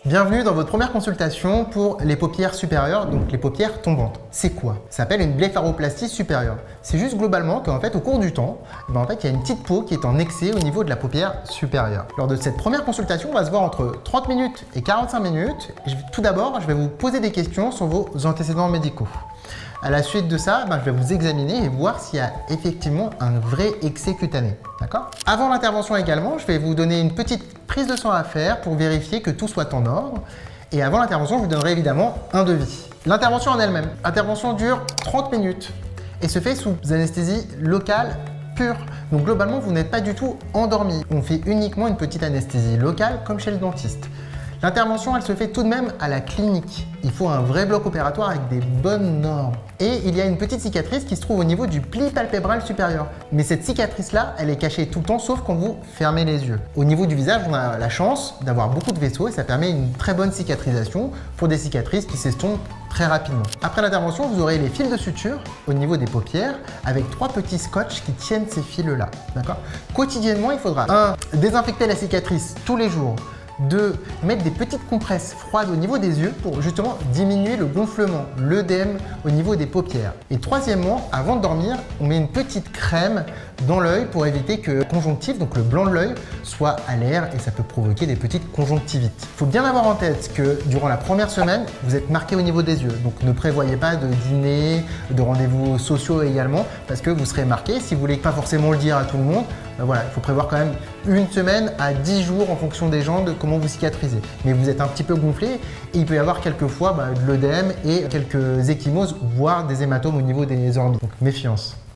Bienvenue dans votre première consultation pour les paupières supérieures, donc les paupières tombantes. C'est quoi? Ça s'appelle une blépharoplastie supérieure. C'est juste globalement qu'en fait, au cours du temps, il y a une petite peau qui est en excès au niveau de la paupière supérieure. Lors de cette première consultation, on va se voir entre 30 minutes et 45 minutes. Tout d'abord, je vais vous poser des questions sur vos antécédents médicaux. À la suite de ça, je vais vous examiner et voir s'il y a effectivement un vrai excès cutané. D'accord? Avant l'intervention également, je vais vous donner une petite prise de sang à faire pour vérifier que tout soit en ordre. Et avant l'intervention, je vous donnerai évidemment un devis. L'intervention en elle-même. L'intervention dure 30 minutes et se fait sous anesthésie locale pure. Donc globalement, vous n'êtes pas du tout endormi. On fait uniquement une petite anesthésie locale comme chez le dentiste. L'intervention, elle se fait tout de même à la clinique. Il faut un vrai bloc opératoire avec des bonnes normes. Et il y a une petite cicatrice qui se trouve au niveau du pli palpébral supérieur. Mais cette cicatrice-là, elle est cachée tout le temps, sauf quand vous fermez les yeux. Au niveau du visage, on a la chance d'avoir beaucoup de vaisseaux et ça permet une très bonne cicatrisation pour des cicatrices qui s'estompent très rapidement. Après l'intervention, vous aurez les fils de suture au niveau des paupières avec 3 petits scotch qui tiennent ces fils-là. D'accord ? Quotidiennement, il faudra 1. Désinfecter la cicatrice tous les jours. 2. Mettre des petites compresses froides au niveau des yeux pour justement diminuer le gonflement, l'œdème au niveau des paupières. Et troisièmement, avant de dormir, on met une petite crème dans l'œil pour éviter que la conjonctive, donc le blanc de l'œil, soit à l'air et ça peut provoquer des petites conjonctivites. Il faut bien avoir en tête que durant la première semaine, vous êtes marqué au niveau des yeux. Donc ne prévoyez pas de dîner, de rendez-vous sociaux également parce que vous serez marqué. Si vous voulez pas forcément le dire à tout le monde, voilà, il faut prévoir quand même une semaine à 10 jours en fonction des gens de comment vous cicatrisez. Mais vous êtes un petit peu gonflé et il peut y avoir quelquefois de l'œdème et quelques ecchymoses, voire des hématomes au niveau des orbites. Donc méfiance.